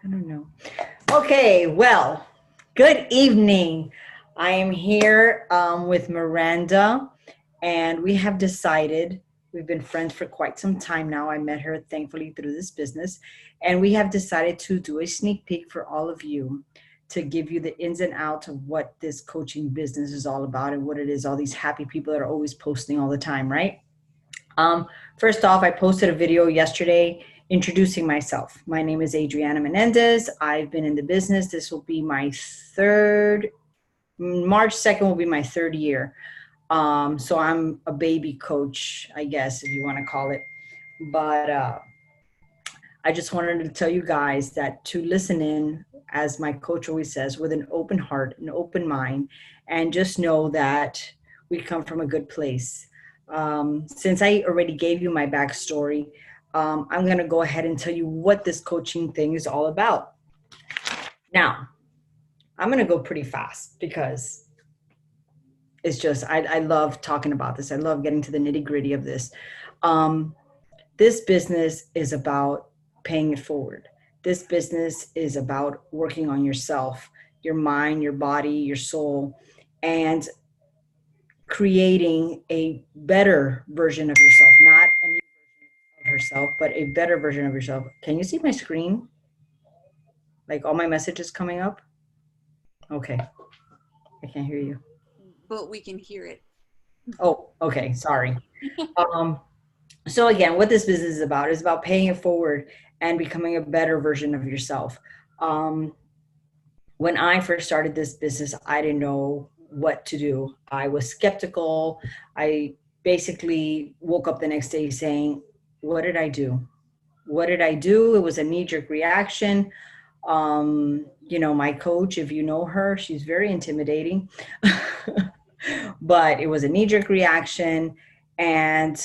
I don't know. Okay, well, good evening. I am here with Miranda, and we have decided we've been friends for quite some time now. I met her thankfully through this business, and we have decided to do a sneak peek for all of you to give you the ins and outs of what this coaching business is all about and what it is. All these happy people that are always posting all the time, right? Um, First off, I posted a video yesterday introducing myself. My name is Adriana Menendez. I've been in the business. This will be my third, March 2nd will be my third year. So I'm a baby coach, I guess, if you want to call it. But I just wanted to tell you guys that to listen in, as my coach always says, with an open heart, an open mind, and just know that we come from a good place. Since I already gave you my backstory, I'm going to go ahead and tell you what this coaching thing is all about. Now, I'm going to go pretty fast because it's just, I love talking about this. I love getting to the nitty gritty of this. Um, this business is about paying it forward. This business is about working on yourself, your mind, your body, your soul, and creating a better version of yourself, not a new version of herself, but a better version of yourself. Can you see my screen? Like all my messages coming up? Okay, I can't hear you. but we can hear it. Oh, okay, sorry. Um, so again, what this business is about paying it forward and becoming a better version of yourself. Um, when I first started this business, I didn't know what to do. I was skeptical. I basically woke up the next day saying, what did I do? What did I do? It was a knee jerk reaction. My coach, if you know her, she's very intimidating, but it was a knee jerk reaction. And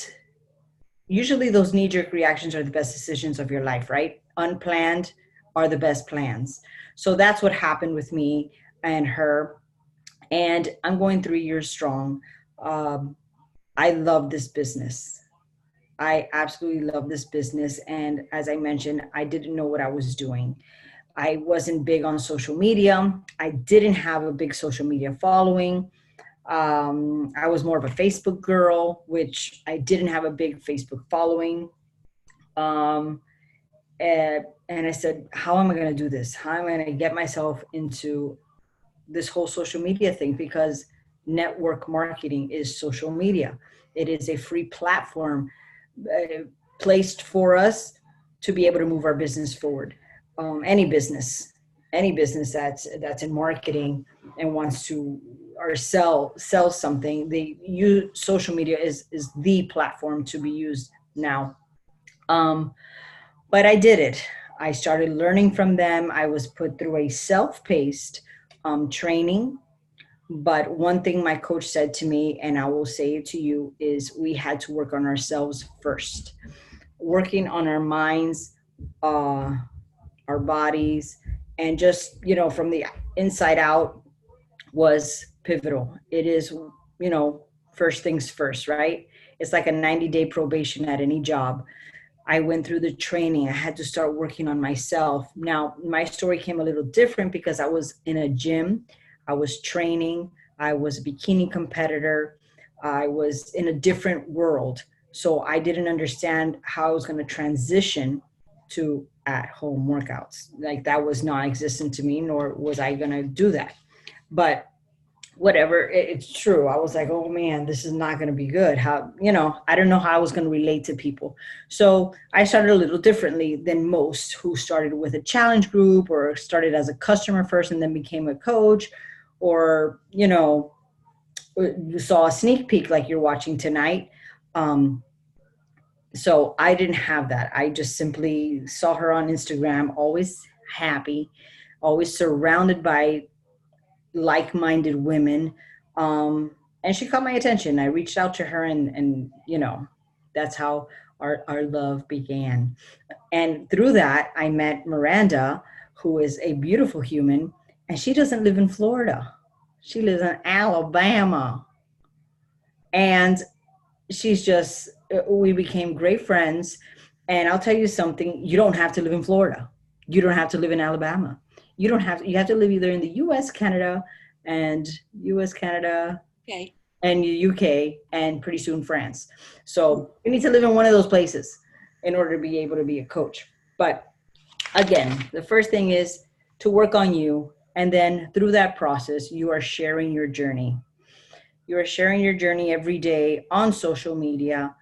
usually those knee jerk reactions are the best decisions of your life, right? Unplanned are the best plans. So that's what happened with me and her. And I'm going 3 years strong. Um, I love this business. I absolutely love this business. And as I mentioned, I didn't know what I was doing. I wasn't big on social media. I didn't have a big social media following. I was more of a Facebook girl, which I didn't have a big Facebook following. Um, and I said, how am I going to do this? How am I going to get myself into this whole social media thing? Because network marketing is social media. It is a free platform uh, placed for us to be able to move our business forward. Any business that's in marketing and wants to or sell something, they use social media is the platform to be used now. Um, but I did it. I started learning from them. I was put through a self-paced training. But one thing my coach said to me, and I will say it to you, is we had to work on ourselves first. Working on our minds, uh, our bodies, and just, from the inside out was pivotal. It is, first things first, right? It's like a 90-day probation at any job. I went through the training. I had to start working on myself. Now, my story came a little different because I was in a gym, I was training, I was a bikini competitor, I was in a different world. So I didn't understand how I was going to transition to at home workouts. Like that was non existent to me, nor was I going to do that. But whatever, it's true. I was like, oh man, this is not going to be good. How, I don't know how I was going to relate to people. So I started a little differently than most who started with a challenge group or started as a customer first and then became a coach, or you saw a sneak peek like you're watching tonight. Um, so I didn't have that. I just simply saw her on Instagram, always happy, always surrounded by like-minded women. And she caught my attention. I reached out to her, and that's how our love began. And through that, I met Miranda, who is a beautiful human, and she doesn't live in Florida. She lives in Alabama. And she's just, we became great friends. And I'll tell you something, you don't have to live in Florida. You don't have to live in Alabama. You have to live either in the US, Canada, and US, Canada, Okay. and UK, and pretty soon France. So you need to live in one of those places in order to be able to be a coach. But again, the first thing is to work on you. And then through that process, you are sharing your journey. You are sharing your journey every day on social media.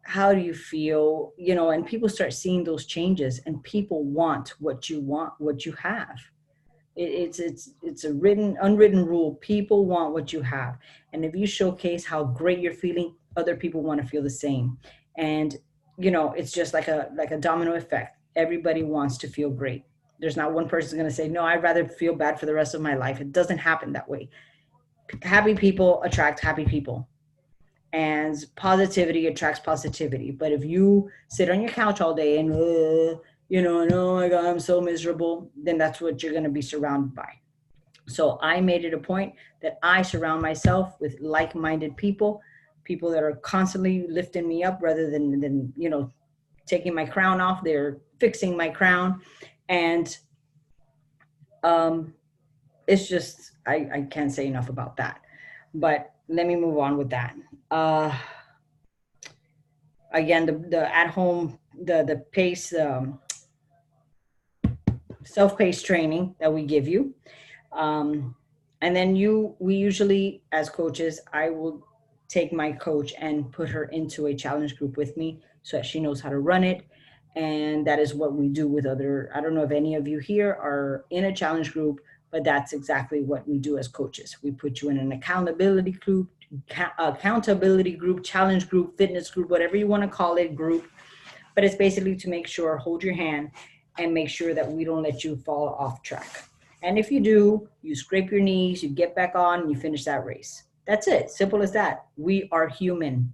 How do you feel? And people start seeing those changes, and people want, what you have. It's a unwritten rule. People want what you have. And if you showcase how great you're feeling, other people want to feel the same. And it's just like a domino effect. Everybody wants to feel great. There's not one person going to say, no, I'd rather feel bad for the rest of my life. It doesn't happen that way. Happy people attract happy people, and positivity attracts positivity. But if you sit on your couch all day and and oh my god, I'm so miserable, then that's what you're going to be surrounded by. So I made it a point that I surround myself with like-minded people, people that are constantly lifting me up rather than taking my crown off. They're fixing my crown. And um it's just, I can't say enough about that. But let me move on with that. uh Again, the at home, the pace, self-paced training that we give you. um, and then we usually, as coaches, I will take my coach and put her into a challenge group with me so that she knows how to run it. And that is what we do with other, I don't know if any of you here are in a challenge group, but that's exactly what we do as coaches. We put you in an accountability group, challenge group, fitness group, whatever you want to call it, group. But it's basically to make sure, hold your hand, and make sure that we don't let you fall off track. And if you do, you scrape your knees, you get back on, and you finish that race. That's it. Simple as that. We are human.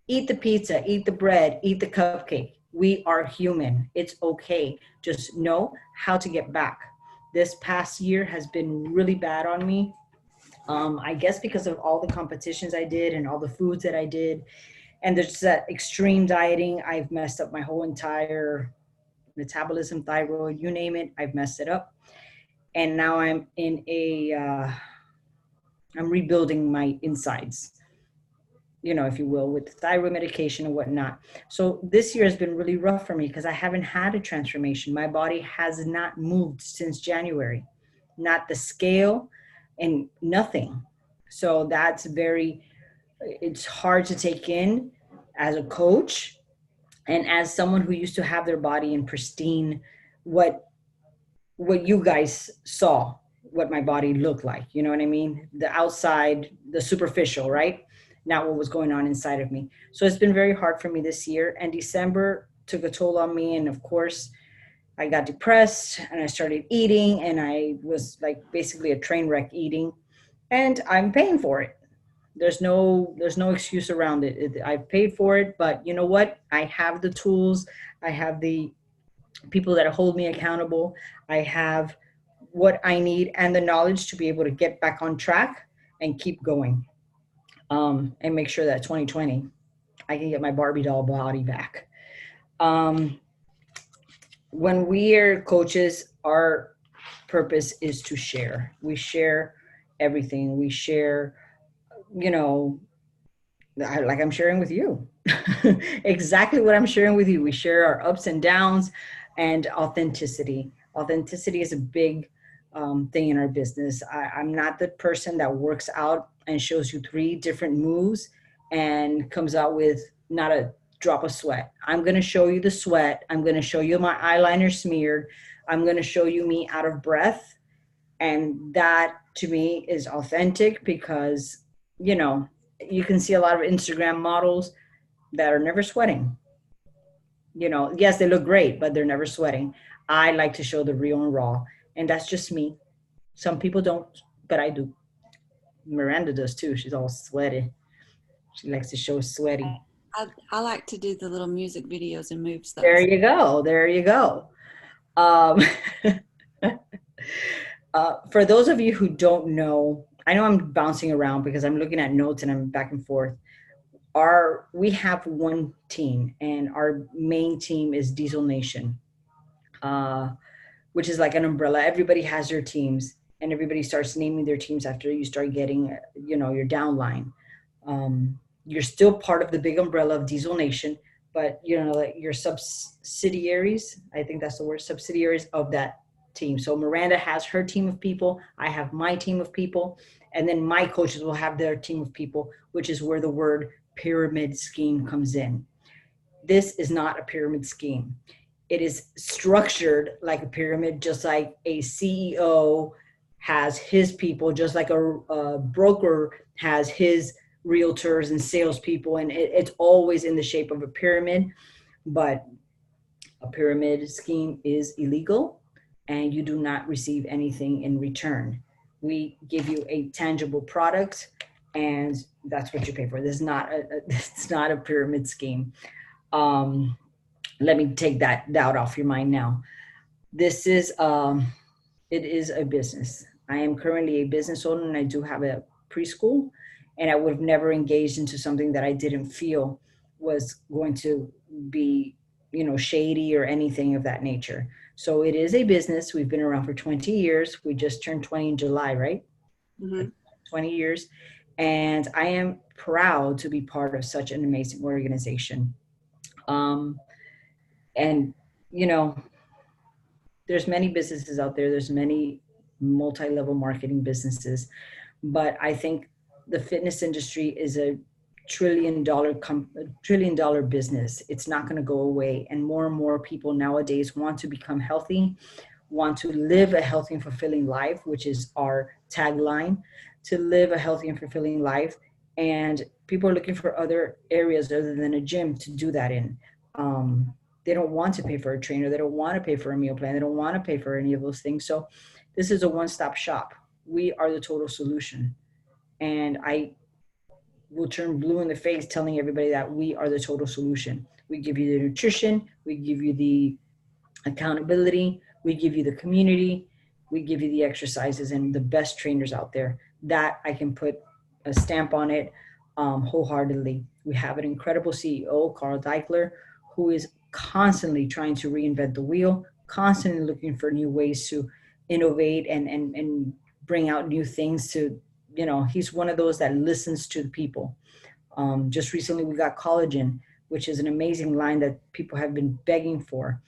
Eat the pizza, eat the bread, eat the cupcake. We are human. It's okay. Just know how to get back. This past year has been really bad on me. I guess because of all the competitions I did and all the foods that I did. And there's that extreme dieting. I've messed up my whole entire metabolism, thyroid, you name it. I've messed it up. And now I'm rebuilding my insides, if you will, with thyroid medication and whatnot. So this year has been really rough for me because I haven't had a transformation. My body has not moved since January, not the scale and nothing. So it's hard to take in as a coach and as someone who used to have their body in pristine, what you guys saw, what my body looked like, you know what I mean? The outside, the superficial, right? Not what was going on inside of me. So it's been very hard for me this year. And December took a toll on me. And of course, I got depressed and I started eating, and I was like basically a train wreck eating, and I'm paying for it. There's no excuse around it. I've paid for it, but you know what? I have the tools. I have the people that hold me accountable. I have what I need and the knowledge to be able to get back on track and keep going. And make sure that 2020, I can get my Barbie doll body back. Um, when we are coaches, our purpose is to share. We share everything. We share, you know, like I'm sharing with you. Exactly what I'm sharing with you. We share our ups and downs and authenticity. Authenticity is a big thing in our business. I'm not the person that works out and shows you 3 different moves and comes out with not a drop of sweat. I'm going to show you the sweat. I'm going to show you my eyeliner smeared. I'm going to show you me out of breath. And that to me is authentic because, you can see a lot of Instagram models that are never sweating. Yes, they look great, but they're never sweating. I like to show the real and raw, and that's just me. Some people don't, but I do. Miranda does too. She's all sweaty. She likes to show sweaty. I like to do the little music videos and moves There those. you go. There you go. Um, for those of you who don't know, I know I'm bouncing around because I'm looking at notes and I'm back and forth. We have one team, and our main team is Diesel Nation. uh, which is like an umbrella. Everybody has their teams, and everybody starts naming their teams after you start getting, your downline. You're still part of the big umbrella of Diesel Nation, but like your subsidiaries, I think that's the word, subsidiaries of that team. So Miranda has her team of people, I have my team of people, and then my coaches will have their team of people, which is where the word pyramid scheme comes in. This is not a pyramid scheme. It is structured like a pyramid, just like a CEO has his people, just like a broker has his realtors and salespeople, and it's always in the shape of a pyramid. But a pyramid scheme is illegal, and you do not receive anything in return. We give you a tangible product, and that's what you pay for. This is not it's not a pyramid scheme. Um, Let me take that doubt off your mind now. This is it is a business. I am currently a business owner, and I do have a preschool, and I would have never engaged into something that I didn't feel was going to be, shady or anything of that nature. So it is a business. We've been around for 20 years. We just turned 20 in July, right? Mm-hmm. 20 years. And I am proud to be part of such an amazing organization. Um, and, you know, there's many businesses out there. There's many multi-level marketing businesses, but I think the fitness industry is a trillion dollar business. It's not going to go away, and more people nowadays want to become healthy, want to live a healthy and fulfilling life, which is our tagline, to live a healthy and fulfilling life. And people are looking for other areas other than a gym to do that in. um, they don't want to pay for a trainer, they don't want to pay for a meal plan, they don't want to pay for any of those things. So this is a one-stop shop. We are the total solution. And I will turn blue in the face telling everybody that we are the total solution. We give you the nutrition, we give you the accountability, we give you the community, we give you the exercises and the best trainers out there. That I can put a stamp on it wholeheartedly. We have an incredible CEO, Carl Deichler, who is constantly trying to reinvent the wheel, constantly looking for new ways to innovate and bring out new things to, he's one of those that listens to the people. Just recently, we got collagen, which is an amazing line that people have been begging for.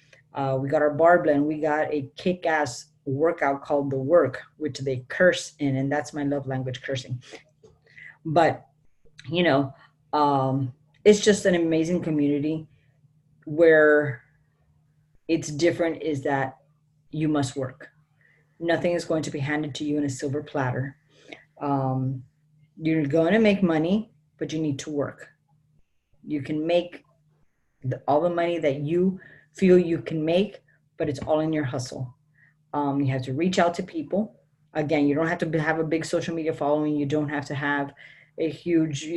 We got our bar blend. We got a kick-ass workout called The Work, which they curse in, and that's my love language, cursing. But, you know, it's just an amazing community. Where it's different is that you must work. Nothing is going to be handed to you in a silver platter. Um, you're going to make money, but you need to work. You can make all the money that you feel you can make, but it's all in your hustle. You have to reach out to people. Again, you don't have to have a big social media following. You don't have to have a huge,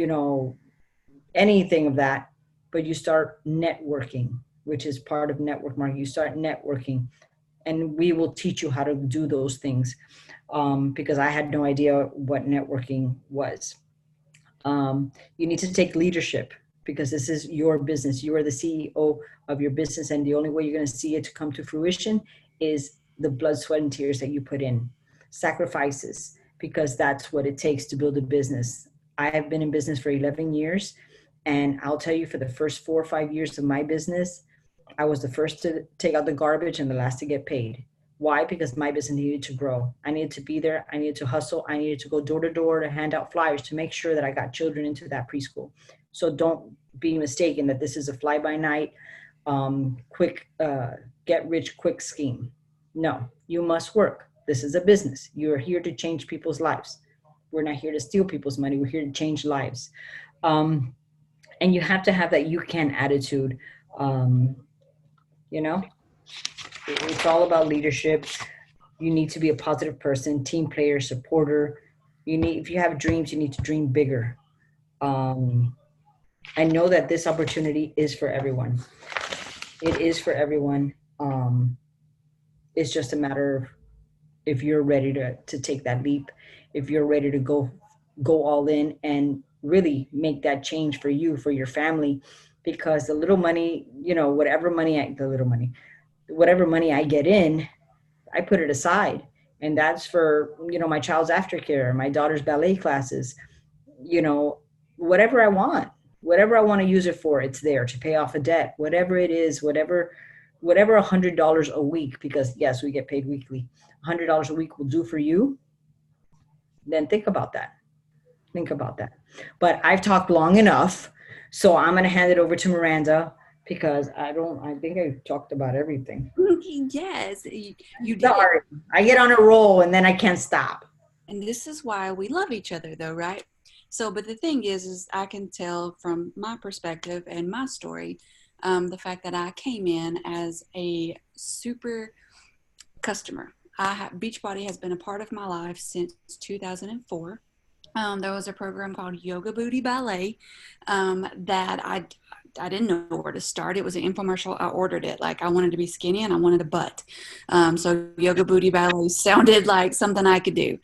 anything of that, but you start networking, which is part of network marketing. You start networking, and we will teach you how to do those things, because I had no idea what networking was. You need to take leadership, because this is your business. You are the CEO of your business, and the only way you're going to see it to come to fruition is the blood, sweat, and tears that you put in, sacrifices, because that's what it takes to build a business. I have been in business for 11 years, and I'll tell you, for the first 4 or 5 years of my business, I was the first to take out the garbage and the last to get paid. Why? Because my business needed to grow. I needed to be there. I needed to hustle. I needed to go door to door to hand out flyers to make sure that I got children into that preschool. So don't be mistaken that this is a fly by night, quick, get rich quick scheme. No, you must work. This is a business. You're here to change people's lives. We're not here to steal people's money. We're here to change lives. And you have to have that you can attitude. Um, you know, it's all about leadership. You need to be a positive person, team player, supporter. If you have dreams, you need to dream bigger. Um, I know that this opportunity is for everyone. It is for everyone. It's just a matter of if you're ready to take that leap, if you're ready to go all in and really make that change for you, for your family, because the little money, whatever money, the little money, whatever money I get in, I put it aside. And that's for, my child's aftercare, my daughter's ballet classes, you know, whatever I whatever I want to use it for, it's there to pay off a debt, whatever it is, whatever $100 a week, because yes, we get paid weekly, $100 a week will do for you. Then think about that. Think about that. But I've talked long enough, so I'm going to hand it over to Miranda because I think I talked about everything. Yes, you did. Sorry. I get on a roll and then I can't stop. And this is why we love each other though, right? So, but the thing is I can tell from my perspective and my story, the fact that I came in as a super customer. Beachbody has been a part of my life since 2004. There was a program called Yoga Booty Ballet that I didn't know where to start. It was an infomercial. I ordered it. Like I wanted to be skinny and I wanted a butt. So Yoga Booty Ballet sounded like something I could do.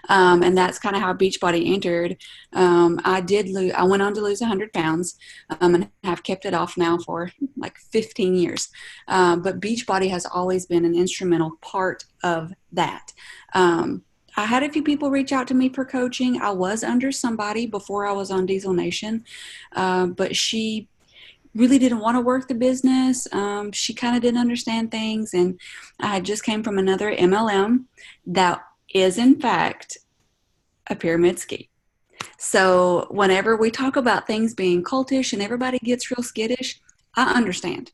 And that's kind of how Beachbody entered. I went on to lose 100 pounds and have kept it off now for like 15 years. But Beachbody has always been an instrumental part of that. I had a few people reach out to me for coaching. I was under somebody before I was on Diesel Nation, but she really didn't want to work the business. She kind of didn't understand things. And I just came from another MLM that is, in fact, a pyramid scheme. So whenever we talk about things being cultish and everybody gets real skittish, I understand.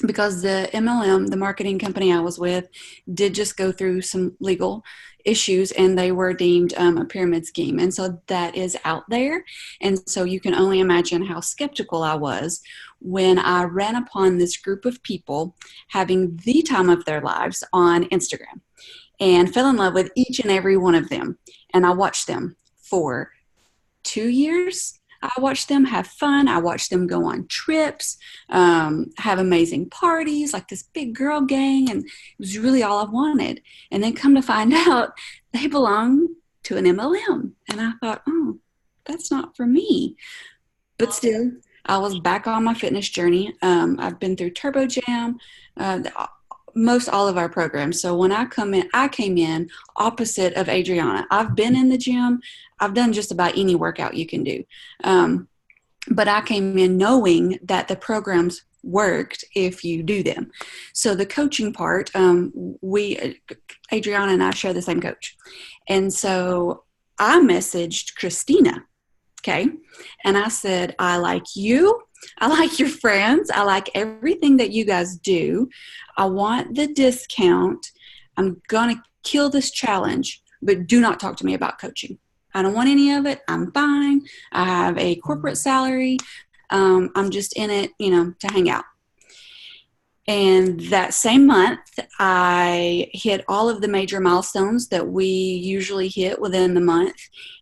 Because the MLM, the marketing company I was with, did just go through some legal issues and they were deemed a pyramid scheme. And so that is out there. And so you can only imagine how skeptical I was when I ran upon this group of people having the time of their lives on Instagram and fell in love with each and every one of them. And I watched them for 2 years. I watched them have fun. I watched them go on trips, have amazing parties, like this big girl gang, and it was really all I wanted. And then come to find out they belong to an MLM. And I thought, oh, that's not for me. But still, I was back on my fitness journey. I've been through Turbo Jam, most all of our programs. So when I came in opposite of Adriana. I've been in the gym. I've done just about any workout you can do. But I came in knowing that the programs worked if you do them. So the coaching part, Adriana and I share the same coach. And so I messaged Christina. Okay. And I said, I like you. I like your friends. I like everything that you guys do. I want the discount. I'm going to kill this challenge, but do not talk to me about coaching. I don't want any of it. I'm fine. I have a corporate salary. I'm just in it, to hang out. And that same month, I hit all of the major milestones that we usually hit within the month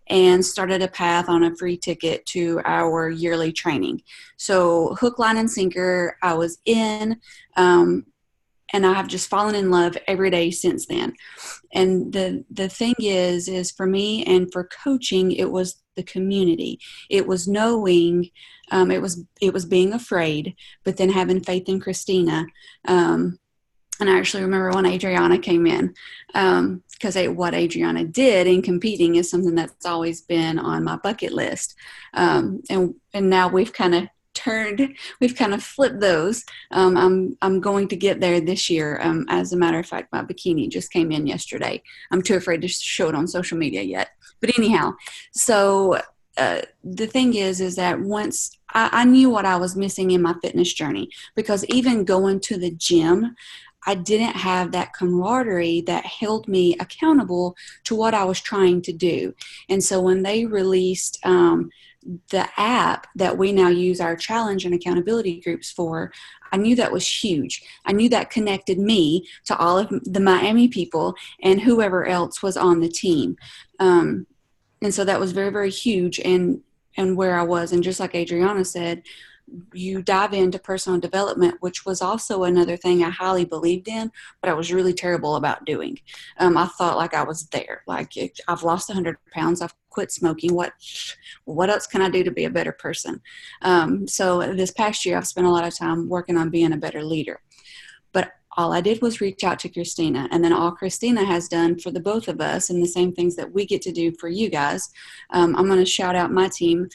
and started a path on a free ticket to our yearly training. So hook, line, and sinker, I was in, and I have just fallen in love every day since then. And the thing is for me and for coaching, it was the community. It was knowing, it was being afraid, but then having faith in Christina. And I actually remember when Adriana came in, because what Adriana did in competing is something that's always been on my bucket list. And now we've kind of flipped those. I'm going to get there this year. As a matter of fact, my bikini just came in yesterday. I'm too afraid to show it on social media yet. But anyhow, so the thing is that once I knew what I was missing in my fitness journey, because even going to the gym, I didn't have that camaraderie that held me accountable to what I was trying to do. And so when they released the app that we now use our challenge and accountability groups for, I knew that was huge. I knew that connected me to all of the Miami people and whoever else was on the team. And so that was very, very huge and where I was. And just like Adriana said, you dive into personal development, which was also another thing I highly believed in, but I was really terrible about doing. I thought like I was there. Like I've lost 100 pounds. I've quit smoking. What else can I do to be a better person? So this past year, I've spent a lot of time working on being a better leader. But all I did was reach out to Christina, and then all Christina has done for the both of us and the same things that we get to do for you guys. I'm going to shout out my team,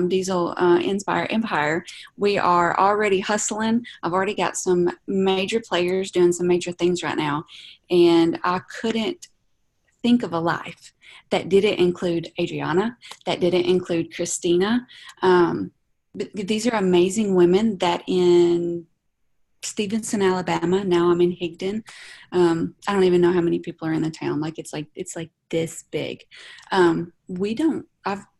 Diesel Inspire Empire. We are already hustling. I've already got some major players doing some major things right now, and I couldn't think of a life that didn't include Adriana, that didn't include Christina. But these are amazing women that in Stevenson, Alabama. Now I'm in Higdon. I don't even know how many people are in the town. It's like this big. I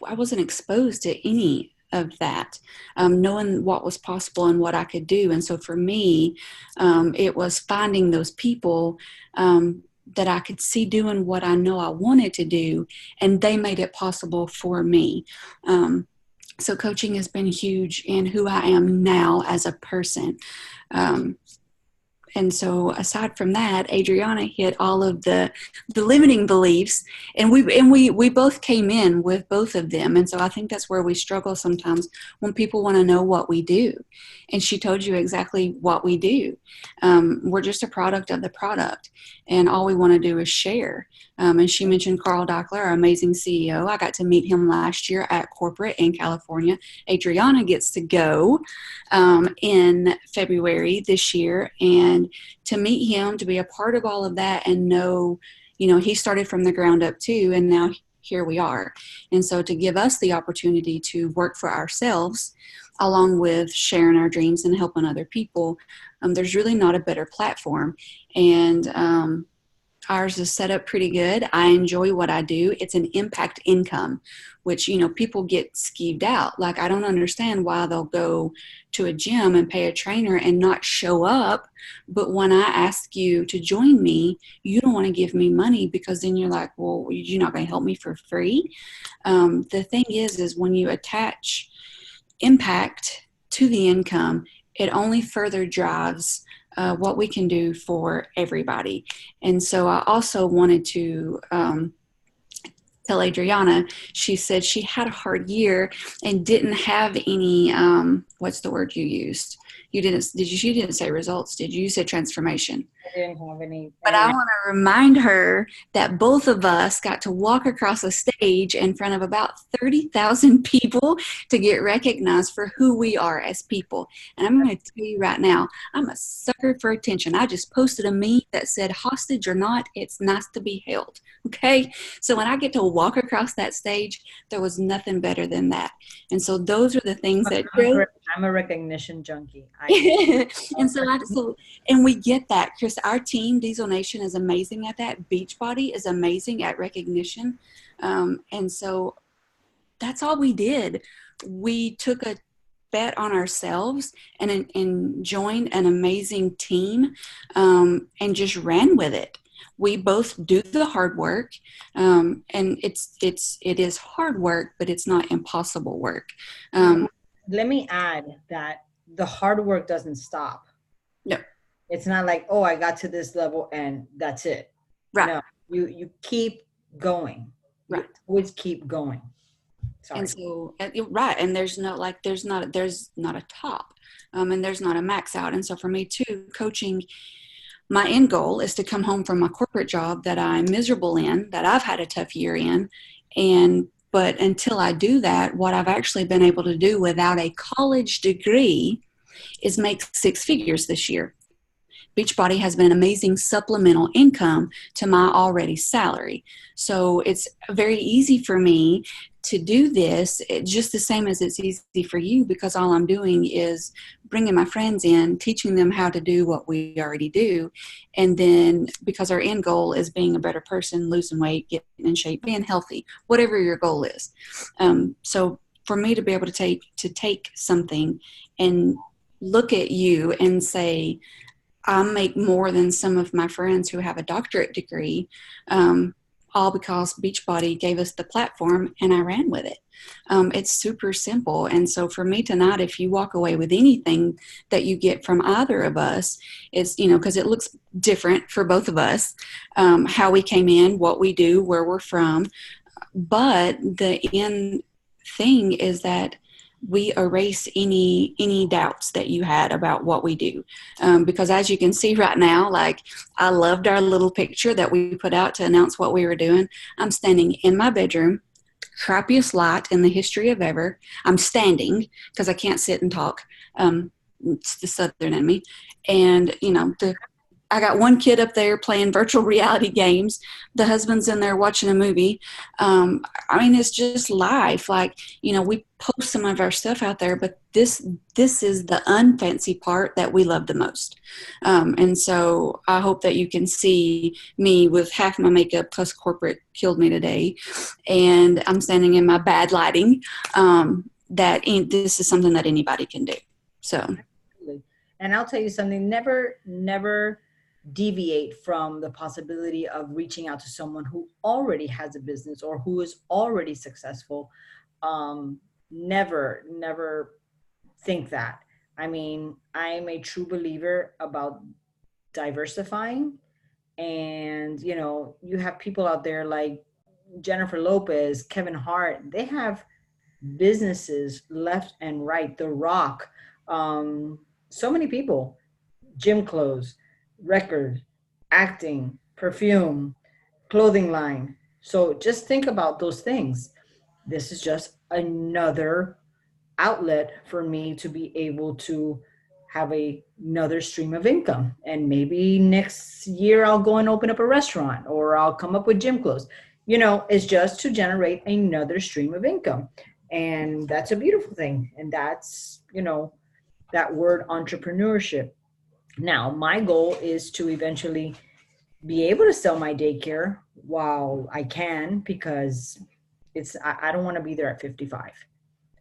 wasn't exposed to any of that, knowing what was possible and what I could do. And so for me, it was finding those people that I could see doing what I know I wanted to do, and they made it possible for me. So coaching has been huge in who I am now as a person. And so aside from that, Adriana hit all of the limiting beliefs, and we both came in with both of them. And so I think that's where we struggle sometimes when people want to know what we do. And she told you exactly what we do. We're just a product of the product, and all we want to do is share. And she mentioned Carl Dackler, our amazing CEO. I got to meet him last year at corporate in California. Adriana gets to go in February this year, and to meet him, to be a part of all of that, and know, he started from the ground up too, and now here we are. And so to give us the opportunity to work for ourselves, along with sharing our dreams and helping other people, there's really not a better platform. And ours is set up pretty good. I enjoy what I do. It's an impact income, which, people get skeeved out. Like, I don't understand why they'll go to a gym and pay a trainer and not show up. But when I ask you to join me, you don't want to give me money, because then you're like, well, you're not going to help me for free. The thing is when you attach impact to the income, it only further drives what we can do for everybody. And so I also wanted to tell Adriana, she said she had a hard year and didn't have any, what's the word you used? You didn't say results, did you? You said transformation. I didn't have any. But I want to remind her that both of us got to walk across a stage in front of about 30,000 people to get recognized for who we are as people. And I'm going to tell you right now, I'm a sucker for attention. I just posted a meme that said, hostage or not, it's nice to be held. Okay? So when I get to walk across that stage, there was nothing better than that. And so those are the things that I'm a recognition junkie. And we get that, Chris. Our team, Diesel Nation, is amazing at that. Beachbody is amazing at recognition. And so that's all we did. We took a bet on ourselves and joined an amazing team, and just ran with it. We both do the hard work, and it is hard work, but it's not impossible work. Let me add that the hard work doesn't stop. No. It's not like, oh, I got to this level and that's it. Right. No, you keep going. Right. You always keep going. Sorry. And so, right. And there's not a top, and there's not a max out. And so for me too, coaching, my end goal is to come home from a corporate job that I'm miserable in, that I've had a tough year in. But until I do that, what I've actually been able to do without a college degree is make 6 figures this year. Beachbody has been an amazing supplemental income to my already salary. So it's very easy for me to do this, just the same as it's easy for you, because all I'm doing is bringing my friends in, teaching them how to do what we already do. And then because our end goal is being a better person, losing weight, getting in shape, being healthy, whatever your goal is. So for me to be able to take something and look at you and say, I make more than some of my friends who have a doctorate degree, all because Beachbody gave us the platform and I ran with it. It's super simple. And so for me tonight, if you walk away with anything that you get from either of us, it's, because it looks different for both of us, how we came in, what we do, where we're from. But the end thing is that we erase any doubts that you had about what we do. Because as you can see right now, like, I loved our little picture that we put out to announce what we were doing. I'm standing in my bedroom, crappiest light in the history of ever. I'm standing because I can't sit and talk. It's the Southern in me. And, I got one kid up there playing virtual reality games. The husband's in there watching a movie. I mean, it's just life. Like, we post some of our stuff out there, but this is the unfancy part that we love the most. And so I hope that you can see me with half my makeup plus corporate killed me today. And I'm standing in my bad lighting. This is something that anybody can do. So. And I'll tell you something, never deviate from the possibility of reaching out to someone who already has a business or who is already successful. Never think that. I mean, I am a true believer about diversifying. And, you have people out there like Jennifer Lopez, Kevin Hart, they have businesses left and right. The Rock, so many people, gym clothes, record, acting, perfume, clothing line. So just think about those things. This is just another outlet for me to be able to have another stream of income. And maybe next year I'll go and open up a restaurant, or I'll come up with gym clothes. It's just to generate another stream of income. And that's a beautiful thing. And that's, that word entrepreneurship. Now, my goal is to eventually be able to sell my daycare while I can, because I don't want to be there at 55.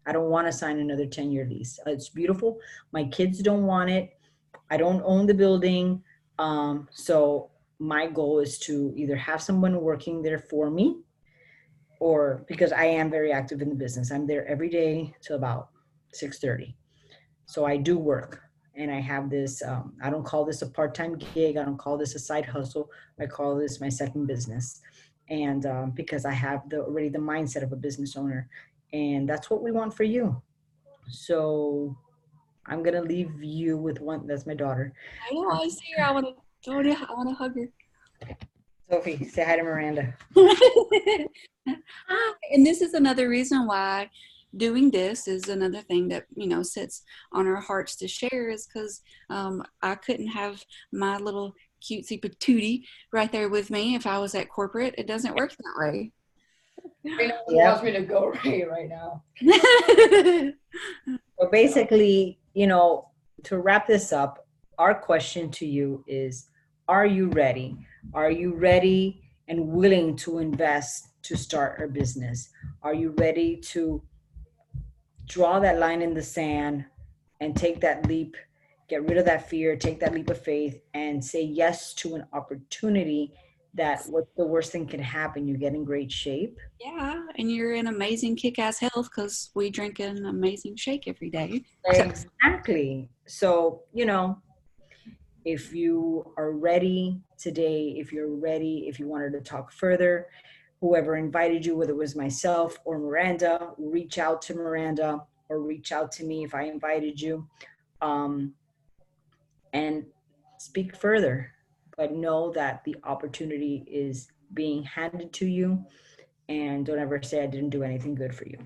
I don't want to sign another 10-year lease. It's beautiful. My kids don't want it. I don't own the building. So my goal is to either have someone working there for me, or because I am very active in the business. I'm there every day till about 6:30. So I do work. And I have this, I don't call this a part-time gig. I don't call this a side hustle. I call this my second business. And because I have already the mindset of a business owner. And that's what we want for you. So I'm going to leave you with one. That's my daughter. I know, I see her. I want to hug her. Sophie, say hi to Miranda. And this is another reason why doing this is another thing that sits on our hearts to share, is because I couldn't have my little cutesy patootie right there with me if I was at corporate. It doesn't work that way. I know he wants me to go right now. So basically, to wrap this up, our question to you is, are you ready? Are you ready and willing to invest to start a business? Are you ready to draw that line in the sand and take that leap, get rid of that fear, take that leap of faith, and say yes to an opportunity that what's the worst thing can happen? You get in great shape. Yeah, and you're in amazing kick-ass health because we drink an amazing shake every day. Exactly. So, if you are ready today, if you're ready, if you wanted to talk further, whoever invited you, whether it was myself or Miranda, reach out to Miranda or reach out to me if I invited you, and speak further. But know that the opportunity is being handed to you, and don't ever say I didn't do anything good for you.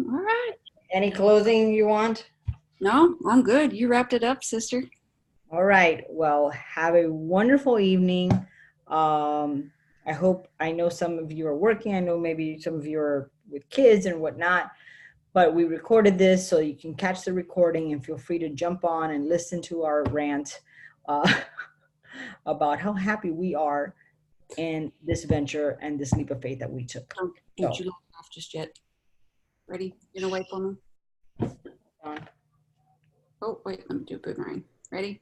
All right. Any closing you want? No, I'm good. You wrapped it up, sister. All right. Well, have a wonderful evening. I know some of you are working. I know maybe some of you are with kids and whatnot, but we recorded this so you can catch the recording, and feel free to jump on and listen to our rant about how happy we are in this venture and this leap of faith that we took. Don't you laugh off just yet. Ready? You gonna wait for me? Oh, wait, let me do a boomerang. Ready?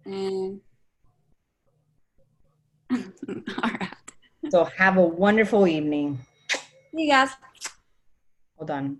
And all right. So have a wonderful evening. See you guys. Hold on.